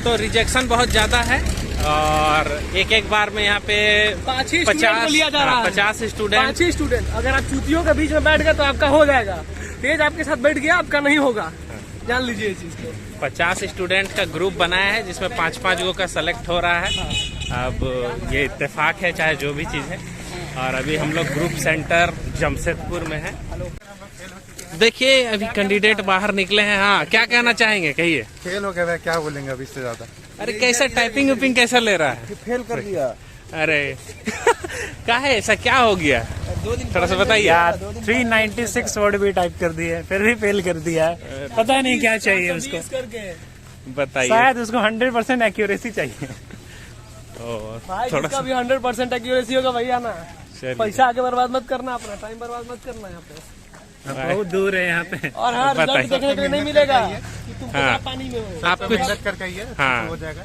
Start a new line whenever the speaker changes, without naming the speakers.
तो रिजेक्शन बहुत ज्यादा है और एक बार में यहाँ पे 50
लिया जा रहा है।
50 स्टूडेंट।
5 ही स्टूडेंट। अगर आप चूतियों के बीच में बैठ गए तो आपका हो जाएगा, तेज आपके साथ बैठ गया आपका नहीं होगा, जान लीजिए इस चीज को।
50 स्टूडेंट का ग्रुप बनाया है जिसमें 5-5 गो का सेलेक्ट हो रहा है। अब ये इत्तेफाक है चाहे जो भी चीज है। और अभी हम लोग ग्रुप सेंटर जमशेदपुर में है। देखिए अभी कैंडिडेट बाहर निकले हैं। हाँ क्या कहना चाहेंगे, कहिए।
फेल हो गया, क्या बोलेंगे अभी इससे ज्यादा।
अरे कैसा टाइपिंग उपिंग कैसा ले रहा है?
फेल कर दिया।
अरे क्या है, ऐसा क्या हो गया, थोड़ा सा बताइए
यार। 396 वर्ड भी टाइप कर दिए, फिर भी फेल कर दिया है। पता नहीं क्या चाहिए उसको,
बताइए।
शायद उसको 100% एक्यूरेसी चाहिए।
भाई
थोड़ा
इसका भी 100% एक्यूरेसी होगा भैया ना।
चलिए।
पैसा आगे बर्बाद मत करना, अपना टाइम बर्बाद मत करना यहाँ पे।
बहुत दूर है यहाँ पे।
और हाँ, रिजल्ट
बताइए।
देखने के लिए नहीं मिलेगा कि तुम
हाँ।
पानी में हो।
आप कुछ
करके आइए,
हाँ।
हो जाएगा।